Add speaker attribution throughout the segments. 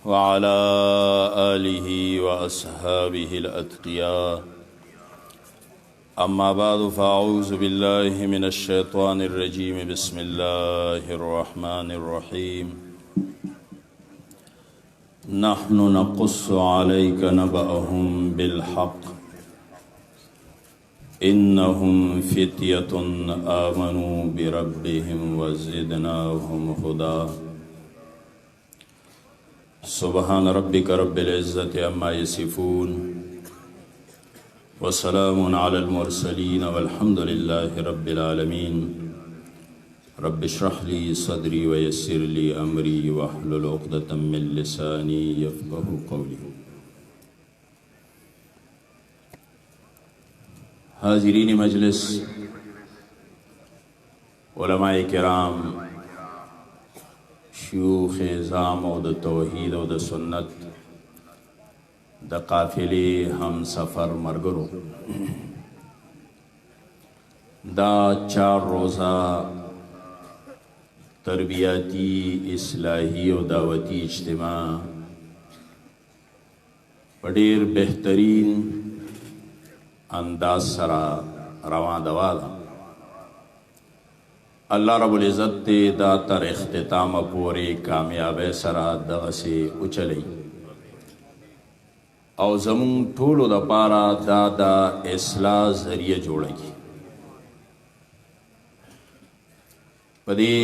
Speaker 1: وعلى آله وأصحابه الأتقياء أما بعد فأعوذ بالله من الشيطان الرجيم بسم الله الرحمن الرحيم نحن نقص عليك نبأهم بالحق إنهم فتية آمنوا بربهم وزدناهم هدى سبحان ربك رب العزة عما يصفون وسلام على المرسلين والحمد لله رب العالمين رب اشرح لي صدري ويسر لي أمري واحلل عقدة من لساني يفقهوا قولي. حاضرین مجلس، علماء کرام، شیوخ اعظام او د توحید او د سنت د قافلې هم سفر مرګرو، دا 4 روزه تربیاتی اصلاحی او دعوتی اجتماع په ډېر بهترین انداز سره روان دواله. الله رب العزت دې دا تر اختتامه پورې کامیابی سره دغسې وچلی او زمونږ ټولو دپاره دا د اصلاح ذریعه جوړه کړي. په دې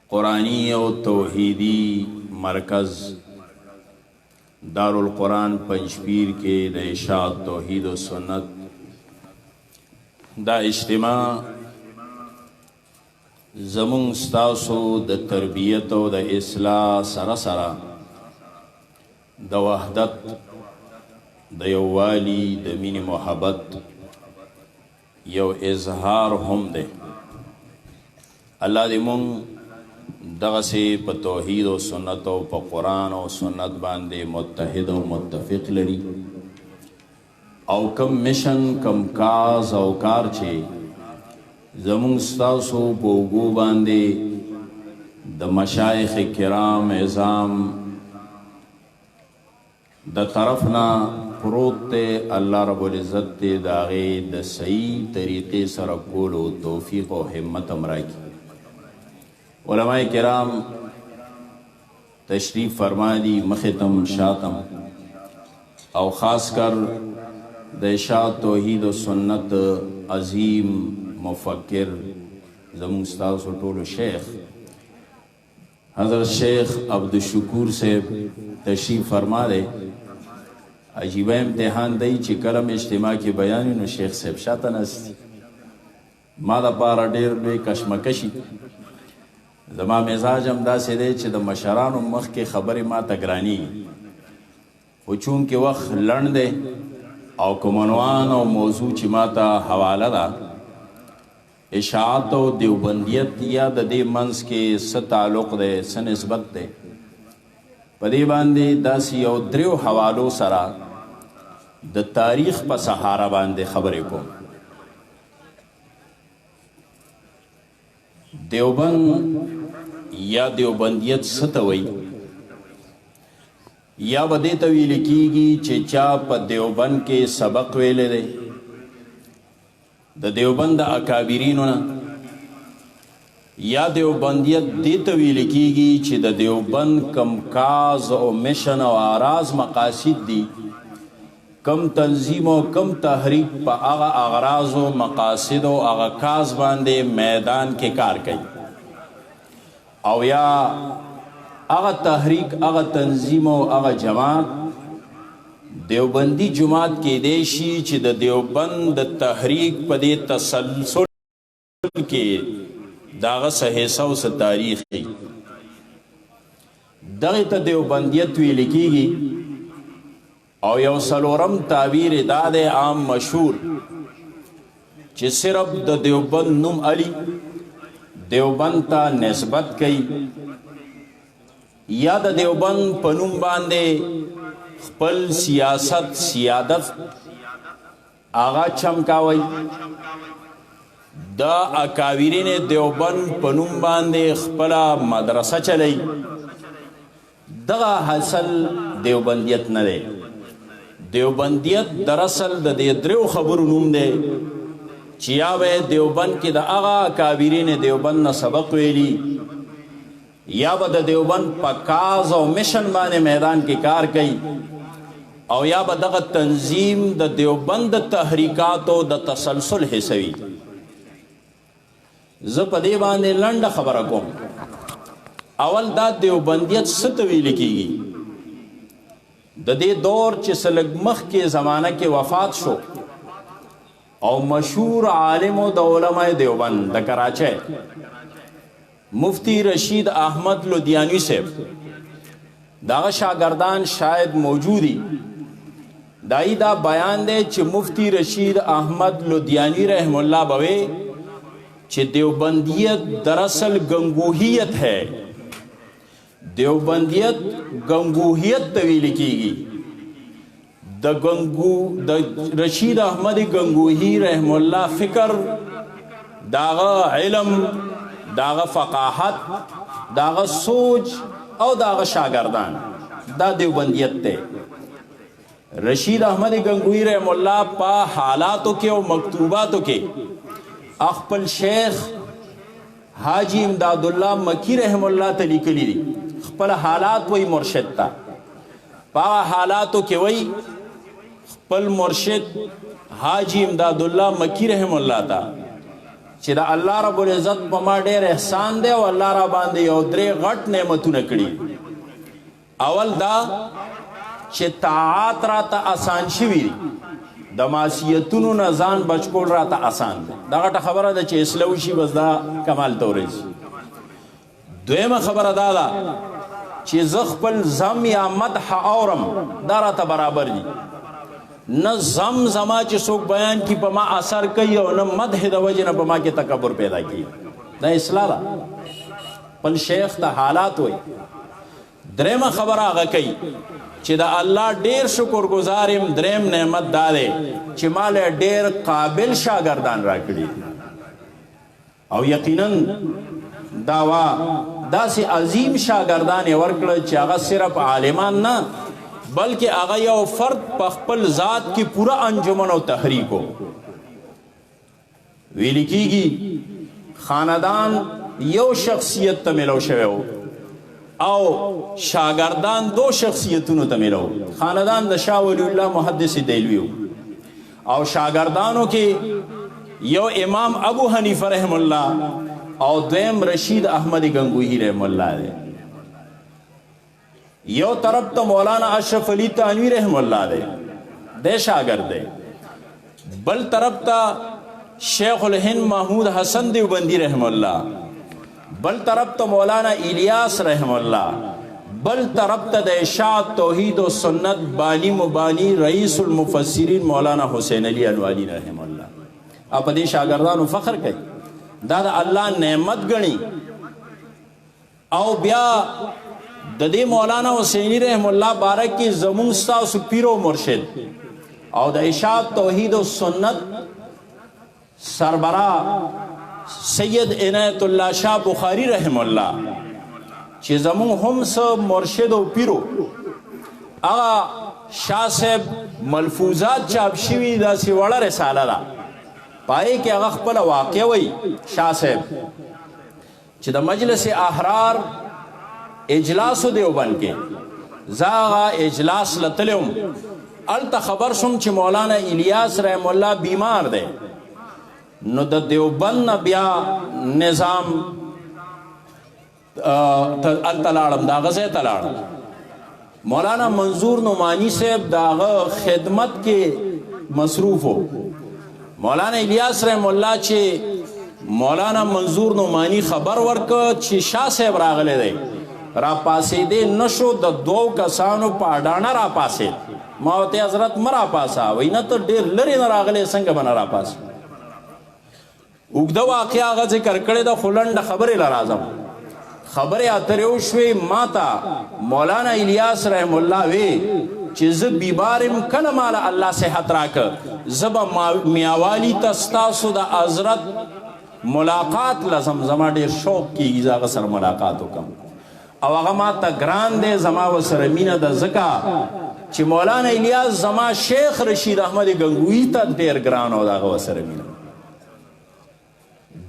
Speaker 1: قرآني او توحیدي مرکز دارالقرآن پنجپیر کې د اشاعت توحید و سنت دا اجتماع زمونږ ستاسو د تربیت او د اصلاح سره سره د وحدت د یووالي د مینې محبت یو اظهار هم دی. الله دې مونږ دغسې په توحید و سنت او په قرآن او سنت باندې متحد او متفق لري او کم مشن کم کاز او کار چې زمونږ ستاسو په اوږو باندې د مشایخ کرام اعظام د طرف نه پروت دی، الله رب العزت دې د هغې د صحیح طریقې سره کولو توفیق او همت هم راکړي. علماء کرام تشریف فرما دی مختم شاتم او خاص کر د اشاعت توحید و سنت عظیم مفکر زمون ستاسو ټولو شیخ حضرت شیخ عبدالشکور صاحب تشریف فرما دی. عجیبه امتحان دی چې کلم اجتماع کې بیان نو شیخ صاحب شاته نستی. ما دپاره ډېر لوی کشمکشي، زما مزاج هم داسې دی چې د مشرانو مخکې خبرې ما ته ګرانېږي، خو چونکې وخت لنډ دی او کوم عنوان او موضوع چې ما ته حواله ده اشاعت او دیوبندیت یا د دې منځ کې څه تعلق دی څه نسبت دی، په دې باندې داسې یو 3 حوالو سره د تاریخ په سهاره باندې خبرې کوم. دیوبند یا دیوبندیت څه ته وایي، یا به دې ته ویل کېږي چې چا په دیوبند کې سبق ویلی دی د دیوبند د اکابرینو نه، یا دیوبندیت دې ته ویل کېږي چې د دیوبند کم کاز او مشن او آراز مقاصد دي، کم تنظیم او کم تحریک په هغه اغراض او مقاصد او هغه کاز باندې میدان کې کار کوي، او یا هغه تحریک هغه تنظیم او هغه جماعت دیوبندی جماعت کېدی شي چې د دیوبند د تحریک په دې تسلسل کې د هغه څه حصه او څه تاریخ دی. دغې ته دیوبندیت ویل کېږي. او یو څلورم تعبیر دا دی عام مشهور چې صرف د دیوبند نوم علی دیوبند ته نسبت کوي، یا د دیوبند په نوم باندې خپل سیاست سیادت آغا چمکاوي. دا اکابرین دیوبند په نوم باندې خپله مدرسه چلی. دغه حاصل دیوبندیت نه دی. دیوبندیت در اصل د دې دریو خبرو نوم دی چې یا به دیوبند کې د هغه اکابرین دیوبند نه سبق ویلي، یا به د دیوبند په کاز او مشن باندې میدان کې کار کوي، او یا به دغه تنظیم د دیوبند د تحریکاتو د تسلسل حصوي. زه په دې باندې لنډه خبره کوم. اول دا دیوبندیت څه ته ویل کېږي؟ د دې دور چې څه لږ مخکې زمانه کې وفات شو او مشهور عالم د علماء دیوبند د کراچۍ مفتی رشید احمد لدھیانوی صاحب، داغه شاگردان شاید موجودی، دای دا بیان دی چې مفتی رشید احمد لدھیانوی رحم اللہ بوے چې دیوبندیت دراصل گنگوہیت ہے. دیوبندیت گنگوہیت طویل کی گی. د رشید احمد گنگوہی رحم اللہ فکر، داغه علم، داغه فقاحت، داغه سوچ او داغه شاگردان، دا دیوبندیت تے. رشید احمد گنگوہی رحم اللہ پا حالاتو کے و مکتوباتو کے اخپل شیخ حاجی امداد اللہ مکی رحم اللہ تلی کلی دی. خپل حالات وی مرشد تا، پا حالاتو کے وی خپل مرشد حاجی امداد اللہ مکی رحم اللہ تا چې دا اللہ رب العزت پا ما دیر احسان دے و اللہ را باندے یو درے غٹ نعمتو نکڑی. اول دا چې طاعات را تا آسان شوی دی، د معصیتونو نه ځان بچکول را تا آسان دی. دا غټه خبره ده چې اصلاح وشي بس دا کمال ته ورسي. دویمه خبره دا ده چې زه خپل زم یا مدح اورم دا را ته برابر دي. نه زم زما چې څوک بیان کی په ما اثر کوي او نه مدح د وجې نه په ما کې تکبر پیدا کیږي. دا اصلاح ده. خپل شیخ ته حالات وایي. درېمه خبره هغه کوي چې د الله ډیر شکر گزارم. دریم نعمت دا دی چې مال ډیر قابل شاگردان راکړي، او یقینا داوا داسې عظیم شاگردان ورکړه چې هغه صرف عالمان نه بلکې هغه یو فرد په خپل ذات کې پورا انجمن او تحریک ہو. ویل کېږي خاندان یو شخصیت ته ملو شوی و او شاگردان دو شخصیتونو ته ملو. خاندان د شاه ولی الله محدث دیلوی او شاگردانو کې یو امام ابو حنیفه رحم الله او دویم رشید احمد گنگوہی رحم اللہ دے. یو طرف تا مولانا اشرف علی تانوی رحم اللہ دے شاگرد دے. بل طرف تا شیخ الہند محمود حسن دیوبندی رحم اللہ. بل طرف تا مولانا الیاس رحم اللہ. بل طرف تا دا اشاعت توحید و سنت بانی مبانی رئیس المفسرین مولانا حسین علی انواری رحم اللہ. آپ دے شاگردانو فخر کئی، دا اللہ نعمت گنی. او بیا د دې مولانا حسینی رحم الله بارک کی زمون ستاسو پیر او مرشد او د اشاعت توحید و سنت سربراہ سید عنایت الله شاہ بخاری رحم الله چې زمون هم سب مرشد او پیرو هغه شاہ صاحب ملفوظات چاپ شوي داسې وړه رساله ده، پای کې هغه خپل واقع وی شاہ صاحب چې د مجلس احرار اجلاس دیوبند کې زاغا اجلاس لتلم التا خبر شم چې مولانا الیاس رحم الله بیمار دی. نو د دیوبند بیا نظام التلاړم دا غزه تلاړم. مولانا منظور نعمانی صاحب داغه خدمت کې مصروف ہو. مولانا الیاس رحم الله چې مولانا منظور نعمانی خبر ورک چې شاہ صاحب راغله دی را پاسې دې نشو د دوو کسانو په اډانه را پاسې. ما ورته حضرت مرا پاسا وای نه ته ډېر لرې نه راغلی څنګه به نه را پاسې. اوږده واقعه هغه ذکر کړې ده خو لنډه خبرې له راځم. خبرې اترې وشوې ما ته مولانا الیاس رحم الله وی چې زه بیمارم کله ماله الله صحت راکړه زه به میاوالی ته ستاسو د حضرت ملاقات لازم زما ډیر شوق کیږي زغه سره ملاقات وکم او هغه ما ته ګران دی زما وسره مینه د زکا چې مولانا الیاس زما شیخ رشید احمد گنگوهی ته ډیر ګران او دغه وسره مینه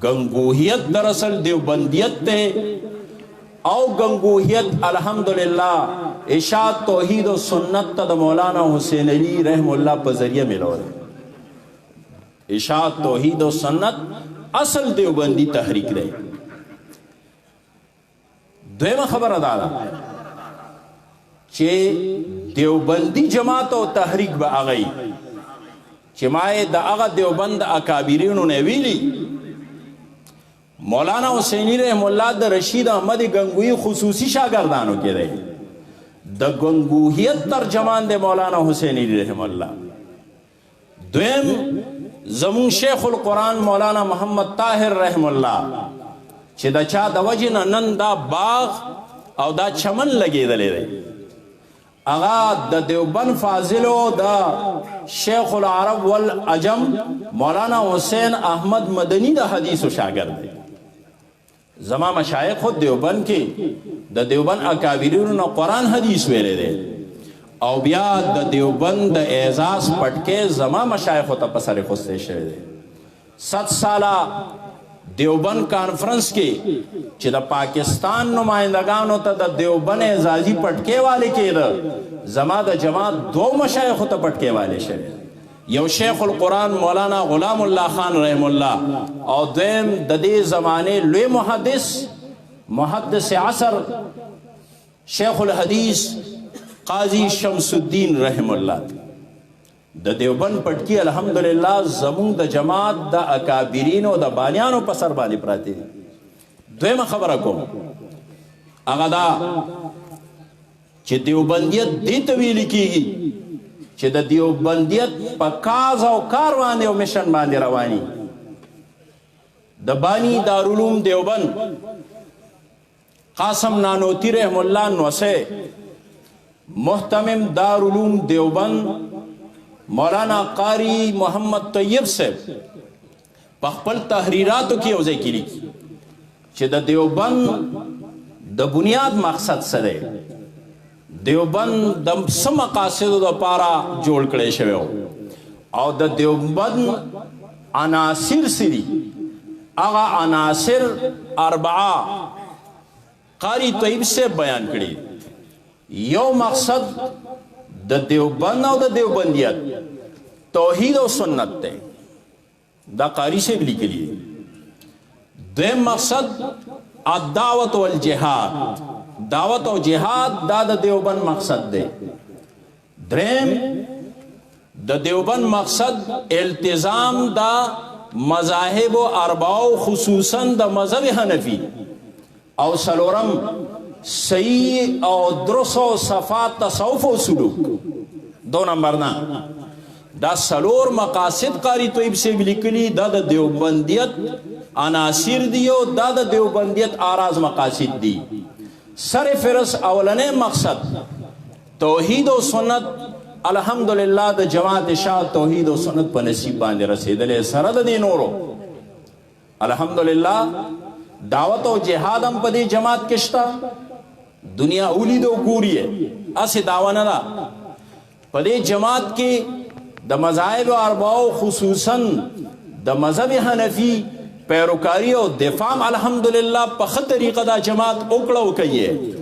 Speaker 1: گنگوهیت دراصل دیوبندیت ته او گنگوهیت الحمدلله اشاعت توحید و سنت ته د مولانا حسین علی رحم الله په ذریعہ ملو اشاعت توحید و سنت اصل دیوبندی تحریک دی دویمه خبره دا ده چې دیوبندی جماعت او تحریک به هغه چې ما د هغه دیوبند اکابرینو نه ویلي مولانا حسینی رحم الله د رشید احمد گنگوهی خصوصی شاگردانو کې دی د گنگوهیت ترجمان دی مولانا حسینی رحم الله دویم زمون شیخ القرآن مولانا محمد طاهر رحم الله چې د چا د وجې نه نن دا باغ او دا چمن لګېدلی دی هغه د دیوبند فاضلو د شیخ العرب والعجم مولانا حسین احمد مدنی د حدیثو شاگرد دی زما مشایخ خود دیوبند کې د دیوبند اکابرینو نه قرآن حدیث ویلی دی او بیا د دیوبند د اعزاز پټکې زما مشایخو ته په سر اخیستی شوی دی 7 ساله دیوبند کانفرنس کې چې د پاکستان نمائندگانو ته د دیوبند اعزازي پټکې والی کېده زما د جماعت 2 مشایخو ته پټکې والی شوی یو شیخ القرآن مولانا غلام الله خان رحم الله او دویم د دې زمانه لوی محدث عصر شیخ الحدیث قاضی شمس الدین رحم الله د دیوبند پټکی الحمدلله زمون د جماعت د اکابرین او د بانیانو په سر باندې پراته دي دویمه خبره کوم هغه دا چې دیوبندیت دې ته ویل کېږي چې د دیوبندیت په کاز او کار باندې او مشن باندې رواني د بانی دارالعلوم دیوبند قاسم نانوتی رحم الله نوسه محتمم دارالعلوم دیوبند مولانا قاری محمد طیب صاحب په خپل تحریراتو کې یو ځای کې لیکي چې د دیوبند د بنیاد مقصد څه دی دیوبند د څه مقاصدو دپاره جوړ کړی شوی او د دیوبند عناصر څه دي هغه عناصر 4 قاری طیب صاحب بیان کړي یو مقصد د دیوبند او د دیوبندیت توحید او سنت ته دا قاری صاحب لیکلی دویم مقصد الدعوت والجهاد دعوت او جهاد دا د دیوبند مقصد دی دریم د دیوبند مقصد التزام دا مذاهب و ارباو خصوصا د مذهب حنفی او سلورم صحیح او درست و صفات تصوف و سلوک 2 نمبر نا دا سلور مقاصد قاری طیب سے لیکلی دا د دیوبندیت عناصر دیو دا د دیوبندیت آراز مقاصد دی سر فرس اولنے مقصد توحید و سنت الحمدللہ د جماعت شاہ توحید و سنت په نصیب باندې رسیدلې سره د دې نورو الحمدللہ دعوت و جهاد هم په دې جماعت کې شته دنیا اولید و ګوري اسه دعوا نه ده په دې جماعت کې د مذاهب اربعو خصوصا د مذهب حنفی پیروکاری او دفاع الحمدللہ په خه طریقه دا جماعت وکړو کوي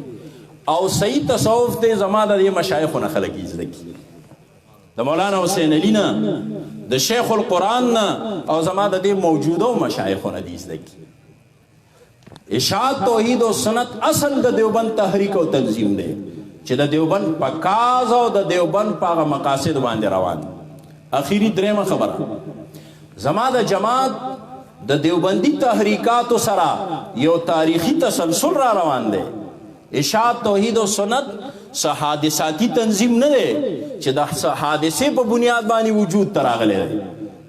Speaker 1: او صحیح تصوف ته زما د مشایخونه خلک زده کی د مولانا حسین علی نه د شیخ القرآن نه او زما د موجوده مشایخونه دي زده کی اشاعت توحید و سنت اصل د دیوبند تحریک او تنظیم دی چې د دیوبند په کاز او د دیوبند په مقاصد باندې روان اخیری درېمه خبره زما د جماعت د دیوبندی تحریکاتو سره یو تاریخی تسلسل را روان دی اشاعت توحید و سنت حادثاتی تنظیم نه دی چې د حادثه په بنیاد باندې وجود تراغلی دی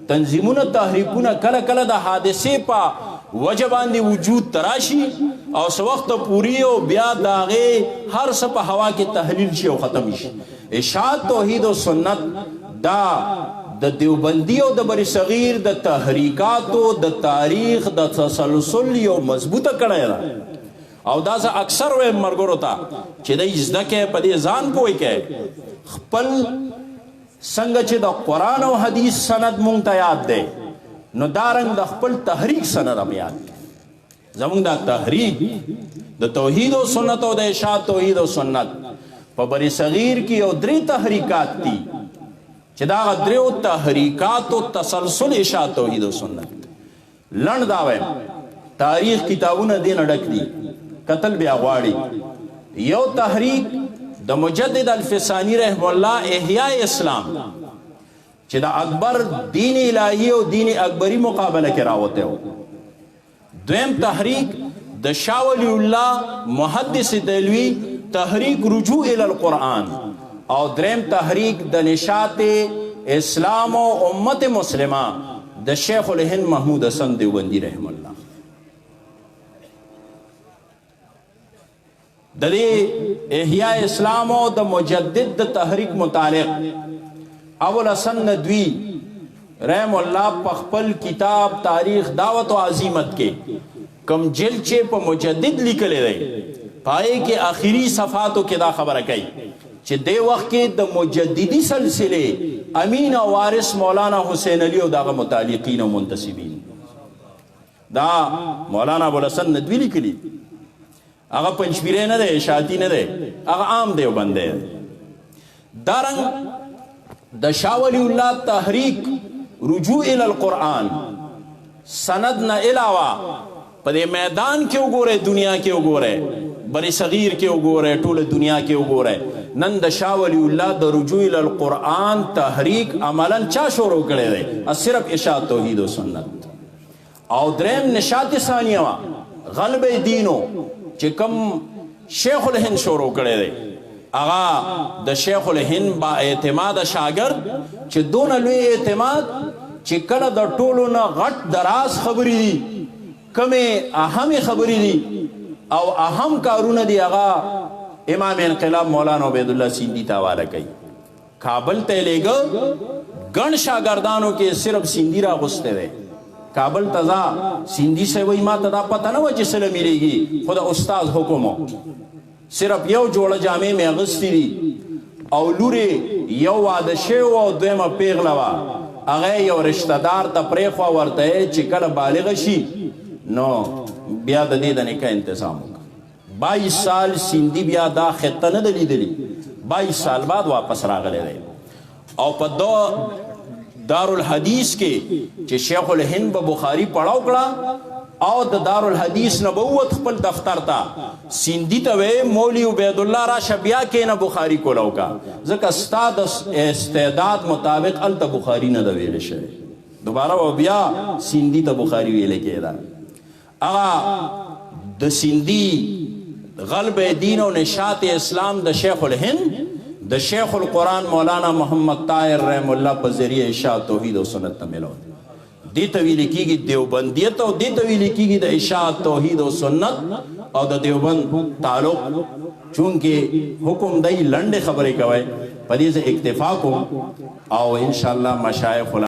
Speaker 1: تنظیمونه تحریکونه کله کله د حادثه په وجه باندې وجود تراشي او څه وخت پوری او بیا داغه هر څه په هوا کې تحلیل شي او ختم شي اشاعت توحید و سنت دا د دیوبندی او د بر صغیر د تحریکاتو د تاریخ د تسلسل یو مضبوطه کړی ده او دا زه اکثر وایم ملګرو ته چې دی زده کې په دې ځان پوه کې خپل څنګه چې د قرآن او حدیث سند مونږ ته یاد دی نو دارنګ د خپل تحریک سند هم یاد دی زمونږ دا تحریک د توحید و سنت او د اشاعت توحید و سنت په بر صغیر کې یو درې تحریکات دي چې دا دریو تحریکاتو تسلسل اشاعت توحید و سنت لنډ دا وایم تاریخ کتابونه دې نه ډک دي قتل بیا غواړي یو تحریک د مجدد الفسانی رحم الله احیاء اسلام چې د اکبر دین الهی او دین اکبری مقابله کې راوته و دویم تحریک د شاه ولی الله محدث دلوی تحریک رجوع الی القرآن او دریم تحریک د نشاط اسلام و امت مسلمه د شیخ الهند محمود حسن دیوبندی رحم الله د دې احیاء اسلام او د مجدد د تحریک متعلق اول حسن ندوی رحم الله په خپل کتاب تاریخ دعوت و عزیمت کې کم جلد چې په مجدد لیکلی دی پای کې آخري صفحاتو کې دا خبره کوي چې دی وخت کې د مجددی سلسله امین او وارث مولانا حسین علی او دغه متعلقین او منتسبین دا مولانا ابوالحسن ندوی لیکلی هغه پنځپیری نه دی شاعتی نه دی هغه عام دیوبند دی دارنګ د شاه ولی الله تحریک رجوع الی القرآن سند نه علاوه په دې میدان کې وګوره دنیا کې وګوره بر صغیر کې وګوره ټول دنیا کې وګوره نن د شاه ولی الله د رجوع الی القرآن تحریک عملا چا شروع کړی دی صرف اشاعت توحید و سنت او دریم نشاط ثانیه غلب دینو چې کوم شیخ الهند شروع کړی دی هغه د شیخ الهند با اعتماد شاگرد چې دونه لوی اعتماد چې کله د ټولو نه غټ دراز خبرې دي کمې اهمې خبرې دي او اهم کارونه دي هغه امام انقلاب مولانا عبیدالله سیندی ته حواله کوي کابل ته لیږه ګڼ شاګردانو کې صرف سیندی راغوستی دی کابل تزا سیندی سے وہی ما تدا پتہ نہ وجہ سے ملے گی خدا استاد حکم ہو صرف یو جوڑ جامع میں اغسطی دی او لوری یو وادشے او دویمہ پیغلوا اغی یو رشتہ دار تا پریخوا ورطا ہے چکل بالغ شی نو بیا دا دی دا نکا انتظام ہوگا 22 سال سیندی بیا دا خطہ ندلی دلی 22 سال بعد واپس راغلے دے او پا دو دار الحدیث کې چې شیخ الهند به بخاری پڑھاو کړه او د دار الحدیث نبوت خپل دفتر ته سیندی ته وی مولی عبید الله را شبیا کې نه بخاری کولاو کا ځکه استاد استعداد مطابق ال ته بخاری نه د ویل شي دوباره و بیا سیندی ته بخاری ویل کېدا هغه د سیندی غلب دین او نشاط اسلام د شیخ الهند د شیخ القرآن مولانا محمد طاهر رحم الله په ذریعه اشاعت توحید او سنت ته ملو دې ته ویل کېږي دیوبندیت او دې ته ویل کېږي د اشاعت توحید او سنت او د دیوبند تعلق چونکې حکم دی لنډې خبرې کوي په دې اکتفا کوم او انشاءالله مشایخ